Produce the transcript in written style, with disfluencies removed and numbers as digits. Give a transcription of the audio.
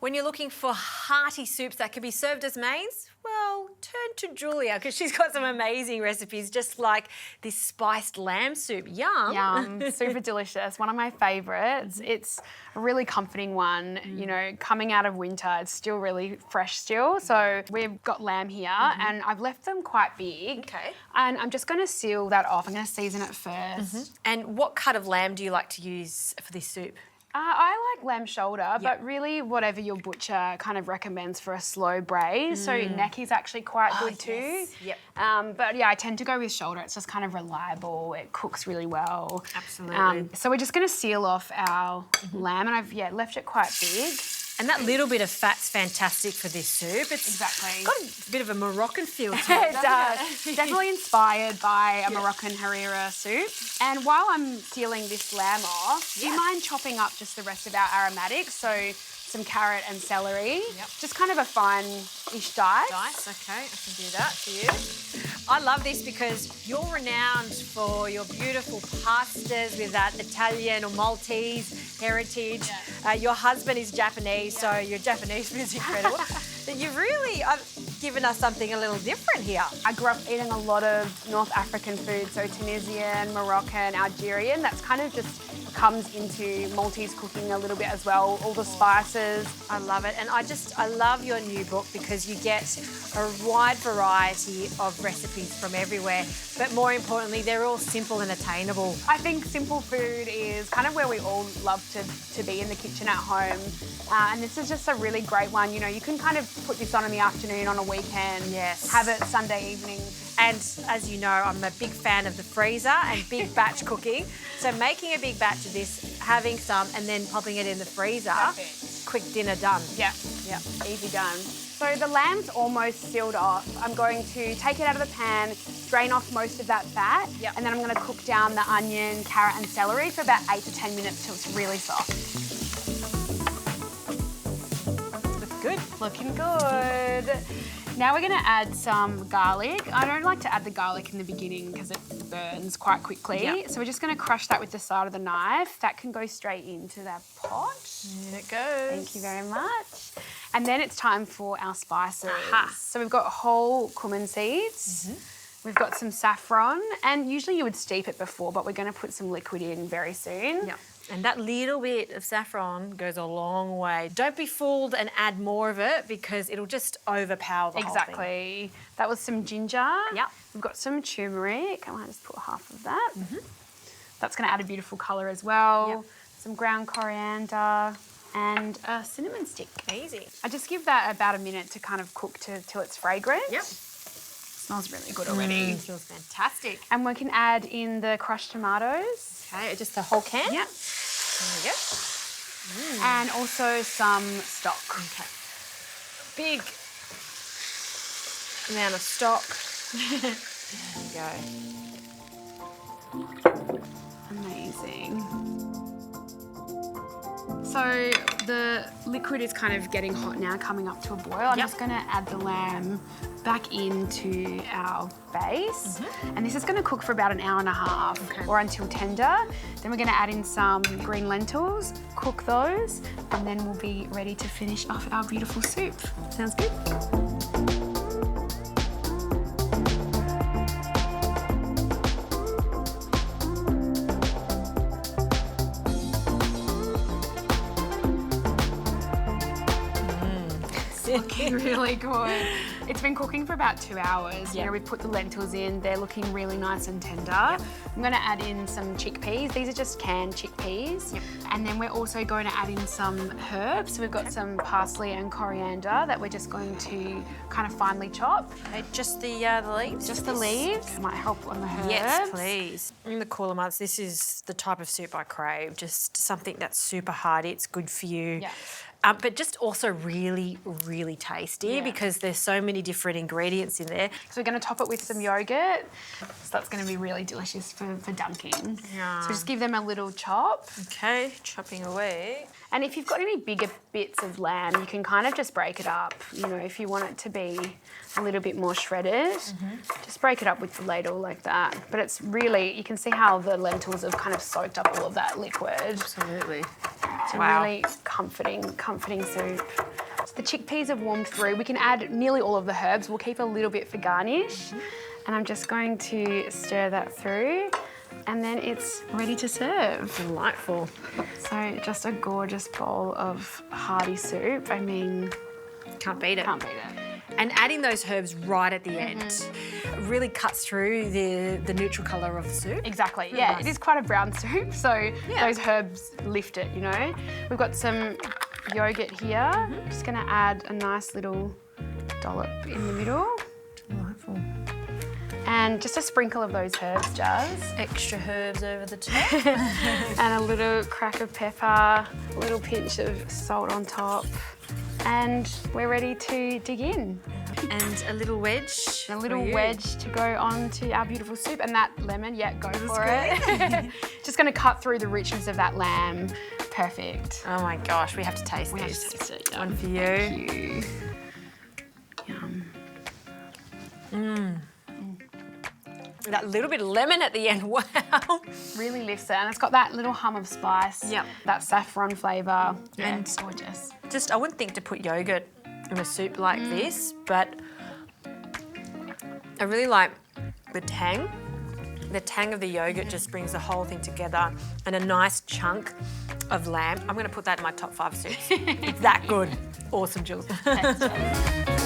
When you're looking for hearty soups that can be served as mains, well, turn to Julia because she's got some amazing recipes, just like this spiced lamb soup. Yum. Yum, super delicious. One of my favourites. It's a really comforting one. You know, coming out of winter, it's still really fresh still. So we've got lamb here and I've left them quite big. Okay. And I'm just going to seal that off. I'm going to season it first. And what cut of lamb do you like to use for this soup? I like lamb shoulder, but really whatever your butcher kind of recommends for a slow braise. So neck is actually quite good too. Yes. Yep. But yeah, I tend to go with shoulder. It's just kind of reliable. It cooks really well. Absolutely. So we're just going to seal off our lamb, and I've left it quite big. And that little bit of fat's fantastic for this soup. It's got a bit of a Moroccan feel to it. It does. Definitely inspired by a Moroccan harira soup. And while I'm sealing this lamb off, do you mind chopping up just the rest of our aromatics? So some carrot and celery. Just kind of a fine-ish dice. Okay, I can do that for you. I love this because you're renowned for your beautiful pastas with that Italian or Maltese heritage. Your husband is Japanese, so your Japanese food is incredible. But you've really given us something a little different here. I grew up eating a lot of North African food, so Tunisian, Moroccan, Algerian. That's kind of just comes into Maltese cooking a little bit as well, all the spices. I love it. And I love your new book because you get a wide variety of recipes from everywhere. But more importantly, they're all simple and attainable. I think simple food is kind of where we all love to be in the kitchen at home. And this is just a really great one. You know, you can kind of put this on in the afternoon, on a weekend. Yes. Have it Sunday evening. And as you know, I'm a big fan of the freezer and big batch cooking. So making a big batch of this, having some, and then popping it in the freezer. Perfect. Quick dinner done. Yeah, easy done. So the lamb's almost sealed off. I'm going to take it out of the pan, drain off most of that fat, and then I'm going to cook down the onion, carrot and celery for about 8 to 10 minutes till it's really soft. Looks good. Looking good. Now we're going to add some garlic. I don't like to add the garlic in the beginning because it burns quite quickly. So we're just going to crush that with the side of the knife. That can go straight into that pot. In it goes. Thank you very much. And then it's time for our spices. So we've got whole cumin seeds. We've got some saffron, and usually you would steep it before, but we're going to put some liquid in very soon. And that little bit of saffron goes a long way. Don't be fooled and add more of it because it'll just overpower the whole thing. Exactly. That was some ginger. We've got some turmeric. I might just put half of that. That's going to add a beautiful colour as well. Some ground coriander and a cinnamon stick. Easy. I just give that about a minute to kind of cook till it's fragrant. Smells really good already. It smells fantastic. And we can add in the crushed tomatoes. Okay, just the whole can? Yep. There we go. And also some stock. Okay. Big amount of stock. There we go. Amazing. So the liquid is kind of getting hot now, coming up to a boil. I'm just going to add the lamb back into our base. And this is going to cook for about an hour and a half or until tender. Then we're going to add in some green lentils, cook those, and then we'll be ready to finish off our beautiful soup. Sounds good? Looking really good. It's been cooking for about 2 hours. You know, we've put the lentils in. They're looking really nice and tender. I'm going to add in some chickpeas. These are just canned chickpeas. And then we're also going to add in some herbs. So we've got some parsley and coriander that we're just going to kind of finely chop. Just the leaves? Just the leaves. It might help on the herbs. Yes, please. In the cooler months, this is the type of soup I crave. Just something that's super hearty. It's good for you. But just also really, really tasty because there's so many different ingredients in there. So we're going to top it with some yoghurt. So that's going to be really delicious for dunking. So just give them a little chop. Okay, chopping away. And if you've got any bigger bits of lamb, you can kind of just break it up. You know, if you want it to be a little bit more shredded, just break it up with the ladle like that. But it's really, you can see how the lentils have kind of soaked up all of that liquid. Absolutely. It's a really comforting soup. The chickpeas have warmed through. We can add nearly all of the herbs. We'll keep a little bit for garnish. And I'm just going to stir that through, and then it's ready to serve. Delightful. So just a gorgeous bowl of hearty soup. I mean, Can't beat it. can't beat it. And adding those herbs right at the end really cuts through the neutral colour of the soup. Exactly, Really yeah. nice. It is quite a brown soup, so those herbs lift it, you know. We've got some yoghurt here. Just gonna add a nice little dollop in the middle. Delightful. And just a sprinkle of those herbs, Jazz. Extra herbs over the top. And a little crack of pepper, a little pinch of salt on top. And we're ready to dig in. And a little wedge. A little wedge to go on to our beautiful soup. And that lemon, go for it. Just gonna cut through the richness of that lamb. Perfect. Oh my gosh, we have to taste We have this. to taste it. One for you. Thank you. Yum. That little bit of lemon at the end, wow. Really lifts it, and it's got that little hum of spice. Yep. That saffron flavour. Yeah, And- gorgeous. Just, I wouldn't think to put yoghurt in a soup like this, but I really like the tang. The tang of the yoghurt just brings the whole thing together, and a nice chunk of lamb. I'm going to put that in my top 5 soups. It's that good. Awesome, Jules. Thanks, Jess.